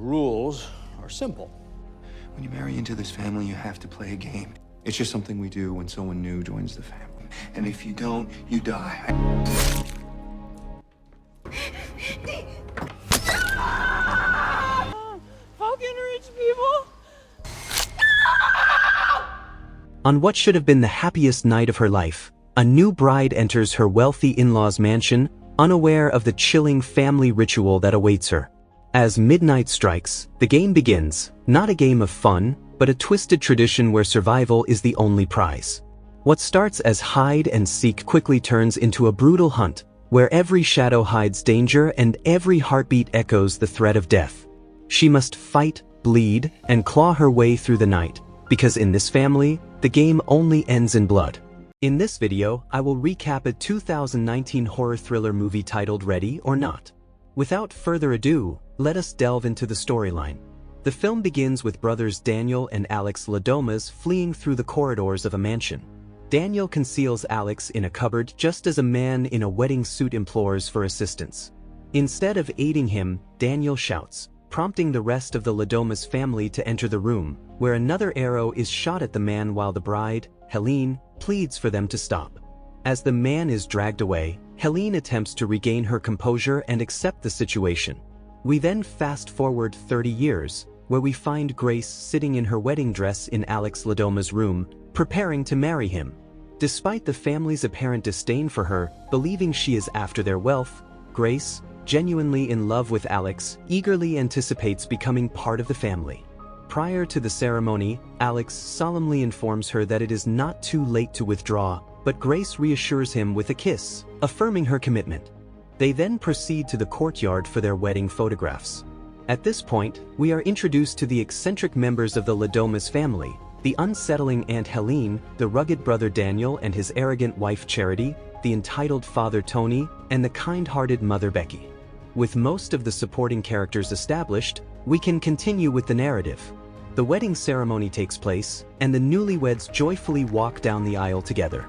rules are simple. When you marry into this family, you have to play a game. It's just something we do when someone new joins the family. And if you don't, you die. Fucking rich people! On what should have been the happiest night of her life, a new bride enters her wealthy in-laws mansion, unaware of the chilling family ritual that awaits her. As midnight strikes, the game begins, not a game of fun, but a twisted tradition where survival is the only prize. What starts as hide and seek quickly turns into a brutal hunt, where every shadow hides danger and every heartbeat echoes the threat of death. She must fight, bleed, and claw her way through the night, because in this family, the game only ends in blood. In this video, I will recap a 2019 horror thriller movie titled Ready or Not. Without further ado, let us delve into the storyline. The film begins with brothers Daniel and Alex Ladomas fleeing through the corridors of a mansion. Daniel conceals Alex in a cupboard just as a man in a wedding suit implores for assistance. Instead of aiding him, Daniel shouts, prompting the rest of the Ladomas family to enter the room, where another arrow is shot at the man while the bride, Helene, pleads for them to stop. As the man is dragged away, Helene attempts to regain her composure and accept the situation. We then fast forward 30 years, where we find Grace sitting in her wedding dress in Alex Ladoma's room, preparing to marry him. Despite the family's apparent disdain for her, believing she is after their wealth, Grace, genuinely in love with Alex, eagerly anticipates becoming part of the family. Prior to the ceremony, Alex solemnly informs her that it is not too late to withdraw, but Grace reassures him with a kiss, affirming her commitment. They then proceed to the courtyard for their wedding photographs. At this point, we are introduced to the eccentric members of the Ladomas family, the unsettling Aunt Helene, the rugged brother Daniel and his arrogant wife Charity, the entitled father Tony, and the kind-hearted mother Becky. With most of the supporting characters established, we can continue with the narrative. The wedding ceremony takes place, and the newlyweds joyfully walk down the aisle together.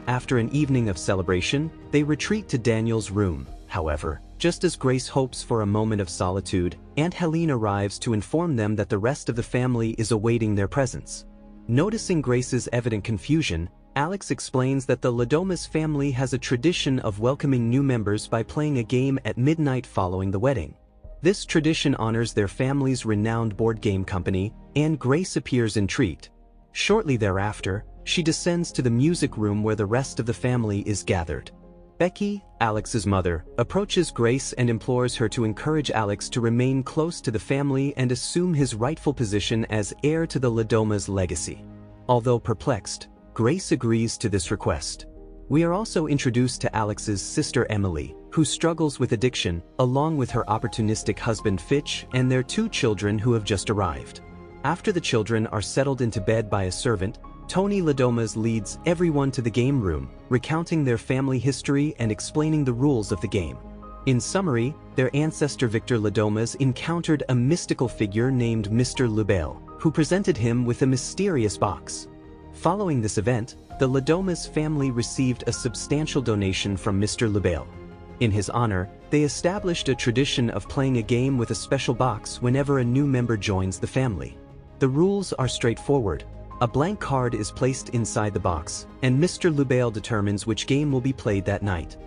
After an evening of celebration, they retreat to Daniel's room. However, just as Grace hopes for a moment of solitude, Aunt Helene arrives to inform them that the rest of the family is awaiting their presence. Noticing Grace's evident confusion, Alex explains that the Ladomas family has a tradition of welcoming new members by playing a game at midnight following the wedding. This tradition honors their family's renowned board game company, and Grace appears intrigued. Shortly thereafter, she descends to the music room where the rest of the family is gathered. Becky, Alex's mother, approaches Grace and implores her to encourage Alex to remain close to the family and assume his rightful position as heir to the Ladomas' legacy. Although perplexed, Grace agrees to this request. We are also introduced to Alex's sister Emily, who struggles with addiction, along with her opportunistic husband Fitch and their 2 children who have just arrived. After the children are settled into bed by a servant, Tony Ladomas leads everyone to the game room, recounting their family history and explaining the rules of the game. In summary, their ancestor Victor Ladomas encountered a mystical figure named Mr. Lubell, who presented him with a mysterious box. Following this event, the Ladomas family received a substantial donation from Mr. Lubell. In his honor, they established a tradition of playing a game with a special box whenever a new member joins the family. The rules are straightforward. A blank card is placed inside the box, and Mr. Lubell determines which game will be played that night.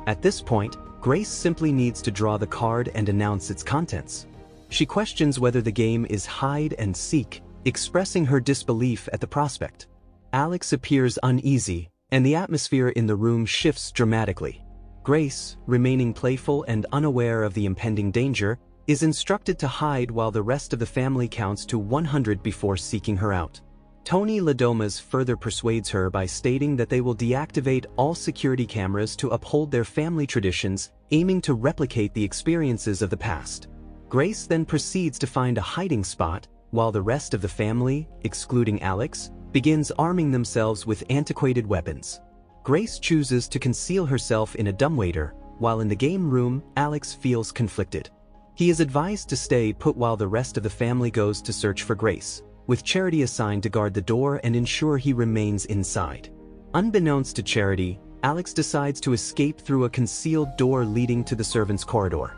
At this point, Grace simply needs to draw the card and announce its contents. She questions whether the game is hide and seek, expressing her disbelief at the prospect. Alex appears uneasy, and the atmosphere in the room shifts dramatically. Grace, remaining playful and unaware of the impending danger, is instructed to hide while the rest of the family counts to 100 before seeking her out. Tony Ladomas further persuades her by stating that they will deactivate all security cameras to uphold their family traditions, aiming to replicate the experiences of the past. Grace then proceeds to find a hiding spot, while the rest of the family, excluding Alex, begins arming themselves with antiquated weapons. Grace chooses to conceal herself in a dumbwaiter, while in the game room, Alex feels conflicted. He is advised to stay put while the rest of the family goes to search for Grace, with Charity assigned to guard the door and ensure he remains inside. Unbeknownst to Charity, Alex decides to escape through a concealed door leading to the servants' corridor.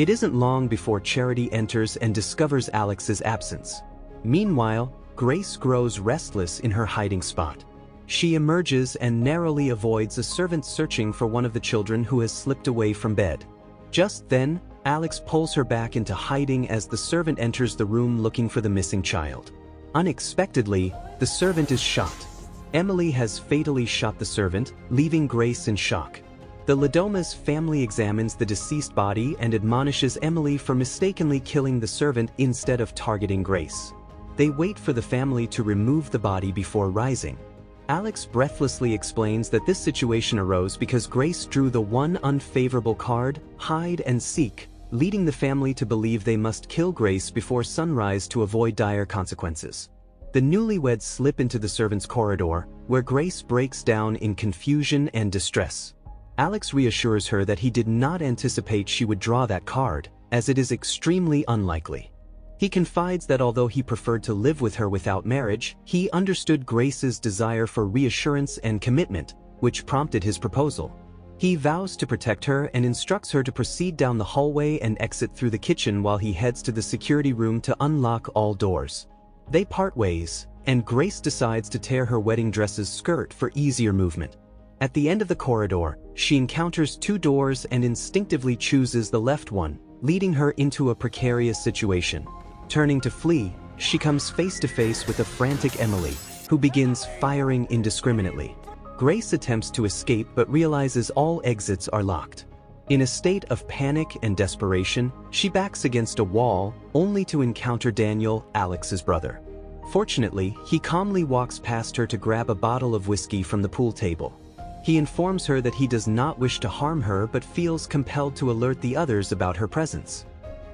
It isn't long before Charity enters and discovers Alex's absence. Meanwhile, Grace grows restless in her hiding spot. She emerges and narrowly avoids a servant searching for one of the children who has slipped away from bed. Just then, Alex pulls her back into hiding as the servant enters the room looking for the missing child. Unexpectedly, the servant is shot. Emily has fatally shot the servant, leaving Grace in shock. The Ladoma's family examines the deceased body and admonishes Emily for mistakenly killing the servant instead of targeting Grace. They wait for the family to remove the body before rising. Alex breathlessly explains that this situation arose because Grace drew the one unfavorable card, hide and seek, leading the family to believe they must kill Grace before sunrise to avoid dire consequences. The newlyweds slip into the servants' corridor, where Grace breaks down in confusion and distress. Alex reassures her that he did not anticipate she would draw that card, as it is extremely unlikely. He confides that although he preferred to live with her without marriage, he understood Grace's desire for reassurance and commitment, which prompted his proposal. He vows to protect her and instructs her to proceed down the hallway and exit through the kitchen while he heads to the security room to unlock all doors. They part ways, and Grace decides to tear her wedding dress's skirt for easier movement. At the end of the corridor, she encounters two doors and instinctively chooses the left one, leading her into a precarious situation. Turning to flee, she comes face to face with a frantic Emily, who begins firing indiscriminately. Grace attempts to escape but realizes all exits are locked. In a state of panic and desperation, she backs against a wall, only to encounter Daniel, Alex's brother. Fortunately, he calmly walks past her to grab a bottle of whiskey from the pool table. He informs her that he does not wish to harm her but feels compelled to alert the others about her presence.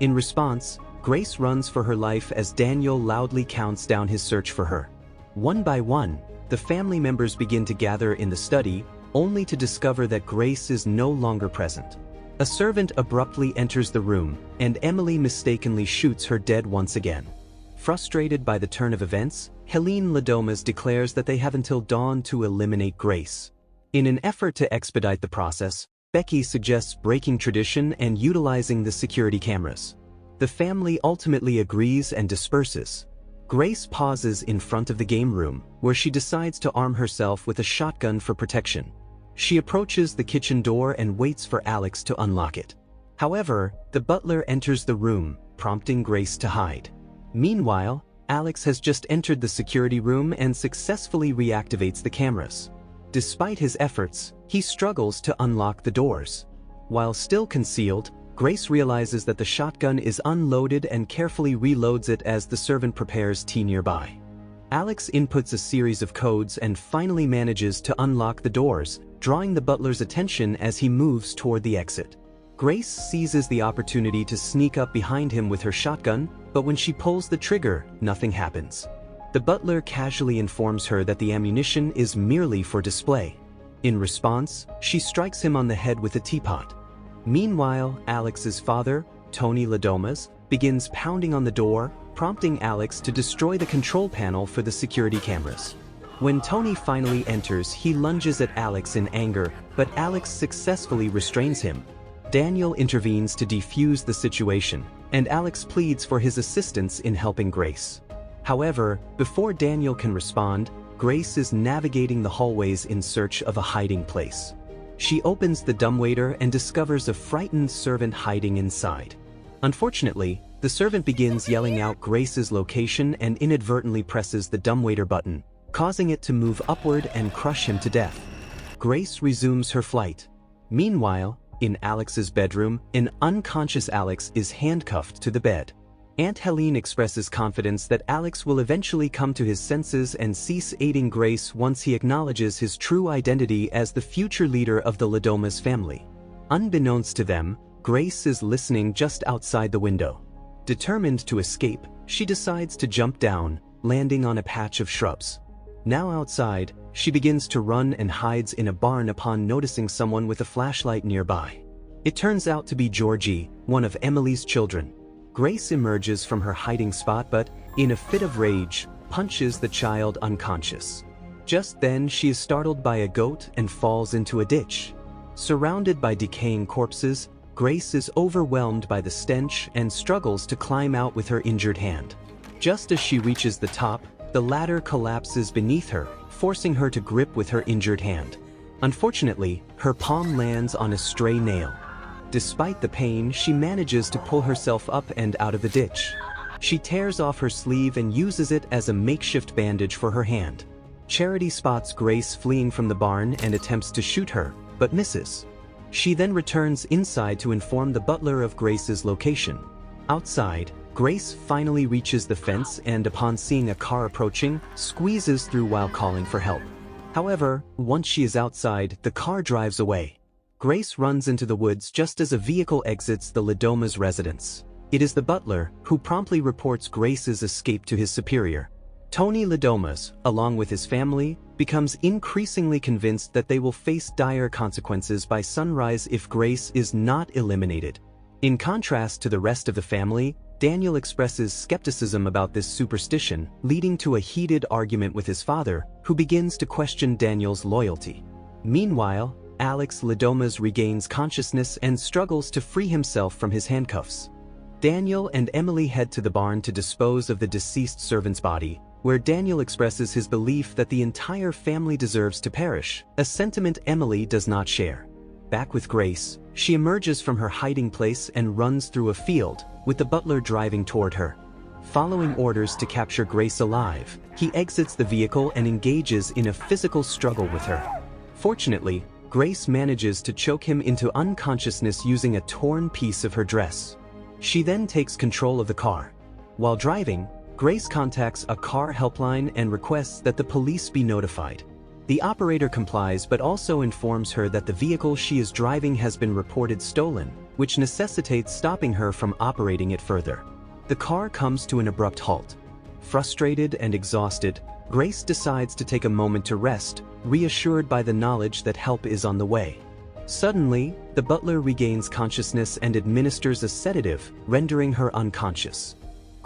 In response, Grace runs for her life as Daniel loudly counts down his search for her. One by one, the family members begin to gather in the study, only to discover that Grace is no longer present. A servant abruptly enters the room, and Emily mistakenly shoots her dead once again. Frustrated by the turn of events, Helene Ladomas declares that they have until dawn to eliminate Grace. In an effort to expedite the process, Becky suggests breaking tradition and utilizing the security cameras. The family ultimately agrees and disperses. Grace pauses in front of the game room, where she decides to arm herself with a shotgun for protection. She approaches the kitchen door and waits for Alex to unlock it. However, the butler enters the room, prompting Grace to hide. Meanwhile, Alex has just entered the security room and successfully reactivates the cameras. Despite his efforts, he struggles to unlock the doors. While still concealed, Grace realizes that the shotgun is unloaded and carefully reloads it as the servant prepares tea nearby. Alex inputs a series of codes and finally manages to unlock the doors, drawing the butler's attention as he moves toward the exit. Grace seizes the opportunity to sneak up behind him with her shotgun, but when she pulls the trigger, nothing happens. The butler casually informs her that the ammunition is merely for display. In response, she strikes him on the head with a teapot. Meanwhile, Alex's father, Tony Ladomas, begins pounding on the door, prompting Alex to destroy the control panel for the security cameras. When Tony finally enters, he lunges at Alex in anger, but Alex successfully restrains him. Daniel intervenes to defuse the situation, and Alex pleads for his assistance in helping Grace. However, before Daniel can respond, Grace is navigating the hallways in search of a hiding place. She opens the dumbwaiter and discovers a frightened servant hiding inside. Unfortunately, the servant begins yelling out Grace's location and inadvertently presses the dumbwaiter button, causing it to move upward and crush him to death. Grace resumes her flight. Meanwhile, in Alex's bedroom, an unconscious Alex is handcuffed to the bed. Aunt Helene expresses confidence that Alex will eventually come to his senses and cease aiding Grace once he acknowledges his true identity as the future leader of the Ladomas family. Unbeknownst to them, Grace is listening just outside the window. Determined to escape, she decides to jump down, landing on a patch of shrubs. Now outside, she begins to run and hides in a barn upon noticing someone with a flashlight nearby. It turns out to be Georgie, one of Emily's children. Grace emerges from her hiding spot but, in a fit of rage, punches the child unconscious. Just then she is startled by a goat and falls into a ditch. Surrounded by decaying corpses, Grace is overwhelmed by the stench and struggles to climb out with her injured hand. Just as she reaches the top, the ladder collapses beneath her, forcing her to grip with her injured hand. Unfortunately, her palm lands on a stray nail. Despite the pain, she manages to pull herself up and out of the ditch. She tears off her sleeve and uses it as a makeshift bandage for her hand. Charity spots Grace fleeing from the barn and attempts to shoot her, but misses. She then returns inside to inform the butler of Grace's location. Outside, Grace finally reaches the fence and, upon seeing a car approaching, squeezes through while calling for help. However, once she is outside, the car drives away. Grace runs into the woods just as a vehicle exits the Ladoma's residence. It is the butler, who promptly reports Grace's escape to his superior. Tony Ladomas, along with his family, becomes increasingly convinced that they will face dire consequences by sunrise if Grace is not eliminated. In contrast to the rest of the family, Daniel expresses skepticism about this superstition, leading to a heated argument with his father, who begins to question Daniel's loyalty. Meanwhile, Alex Ladomas regains consciousness and struggles to free himself from his handcuffs. Daniel and Emily head to the barn to dispose of the deceased servant's body, where Daniel expresses his belief that the entire family deserves to perish, a sentiment Emily does not share. Back with Grace, she emerges from her hiding place and runs through a field, with the butler driving toward her. Following orders to capture Grace alive, he exits the vehicle and engages in a physical struggle with her. Fortunately, Grace manages to choke him into unconsciousness using a torn piece of her dress. She then takes control of the car. While driving, Grace contacts a car helpline and requests that the police be notified. The operator complies but also informs her that the vehicle she is driving has been reported stolen, which necessitates stopping her from operating it further. The car comes to an abrupt halt. Frustrated and exhausted, Grace decides to take a moment to rest, reassured by the knowledge that help is on the way. Suddenly, the butler regains consciousness and administers a sedative, rendering her unconscious.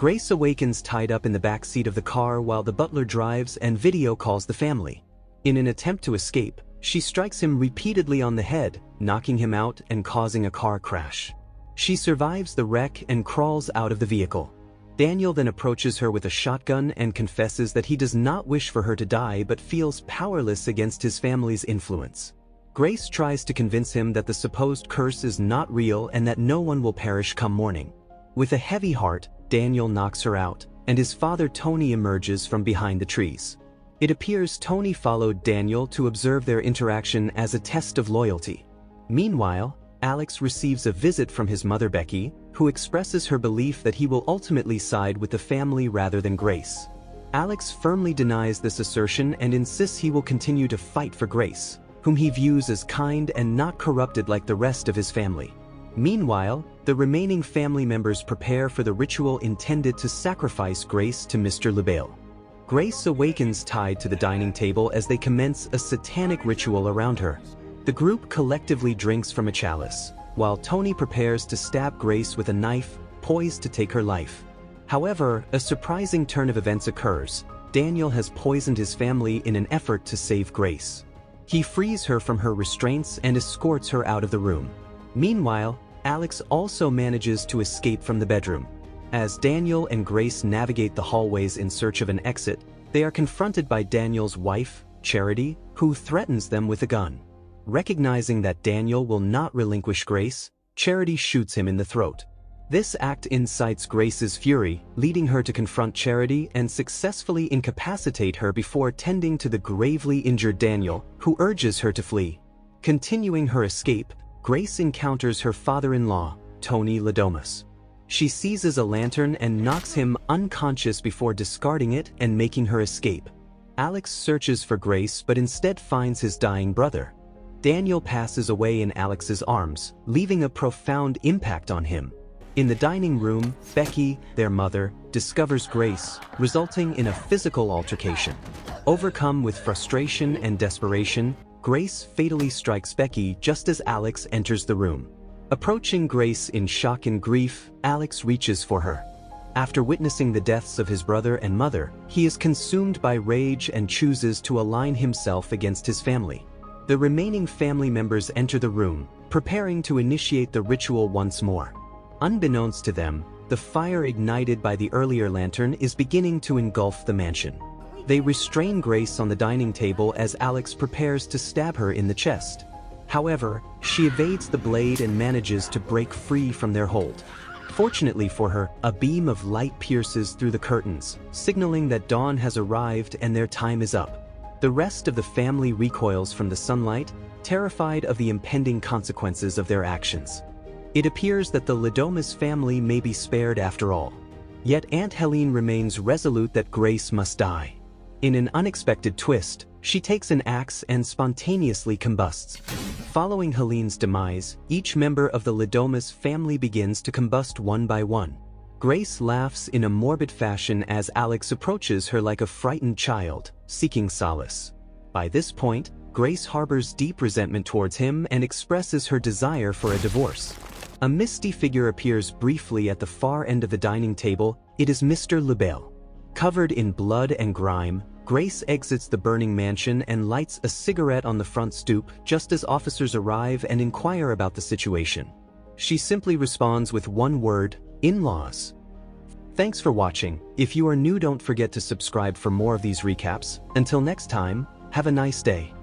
Grace awakens tied up in the back seat of the car while the butler drives and video calls the family. In an attempt to escape, she strikes him repeatedly on the head, knocking him out and causing a car crash. She survives the wreck and crawls out of the vehicle. Daniel then approaches her with a shotgun and confesses that he does not wish for her to die but feels powerless against his family's influence. Grace tries to convince him that the supposed curse is not real and that no one will perish come morning. With a heavy heart, Daniel knocks her out, and his father Tony emerges from behind the trees. It appears Tony followed Daniel to observe their interaction as a test of loyalty. Meanwhile, Alex receives a visit from his mother Becky, who expresses her belief that he will ultimately side with the family rather than Grace. Alex firmly denies this assertion and insists he will continue to fight for Grace, whom he views as kind and not corrupted like the rest of his family. Meanwhile, the remaining family members prepare for the ritual intended to sacrifice Grace to Mr. LaBelle. Grace awakens tied to the dining table as they commence a satanic ritual around her. The group collectively drinks from a chalice, while Tony prepares to stab Grace with a knife, poised to take her life. However, a surprising turn of events occurs. Daniel has poisoned his family in an effort to save Grace. He frees her from her restraints and escorts her out of the room. Meanwhile, Alex also manages to escape from the bedroom. As Daniel and Grace navigate the hallways in search of an exit, they are confronted by Daniel's wife, Charity, who threatens them with a gun. Recognizing that Daniel will not relinquish Grace, Charity shoots him in the throat. This act incites Grace's fury, leading her to confront Charity and successfully incapacitate her before tending to the gravely injured Daniel, who urges her to flee. Continuing her escape, Grace encounters her father-in-law, Tony Ladomas. She seizes a lantern and knocks him unconscious before discarding it and making her escape. Alex searches for Grace but instead finds his dying brother. Daniel passes away in Alex's arms, leaving a profound impact on him. In the dining room, Becky, their mother, discovers Grace, resulting in a physical altercation. Overcome with frustration and desperation, Grace fatally strikes Becky just as Alex enters the room. Approaching Grace in shock and grief, Alex reaches for her. After witnessing the deaths of his brother and mother, he is consumed by rage and chooses to align himself against his family. The remaining family members enter the room, preparing to initiate the ritual once more. Unbeknownst to them, the fire ignited by the earlier lantern is beginning to engulf the mansion. They restrain Grace on the dining table as Alex prepares to stab her in the chest. However, she evades the blade and manages to break free from their hold. Fortunately for her, a beam of light pierces through the curtains, signaling that dawn has arrived and their time is up. The rest of the family recoils from the sunlight, terrified of the impending consequences of their actions. It appears that the Ladomas family may be spared after all. Yet Aunt Helene remains resolute that Grace must die. In an unexpected twist, she takes an axe and spontaneously combusts. Following Helene's demise, each member of the Ladomas family begins to combust one by one. Grace laughs in a morbid fashion as Alex approaches her like a frightened child, seeking solace. By this point, Grace harbors deep resentment towards him and expresses her desire for a divorce. A misty figure appears briefly at the far end of the dining table. It is Mr. LaBelle. Covered in blood and grime, Grace exits the burning mansion and lights a cigarette on the front stoop just as officers arrive and inquire about the situation. She simply responds with one word: in-laws. Thanks for watching. If you are new, don't forget to subscribe for more of these recaps. Until next time, have a nice day.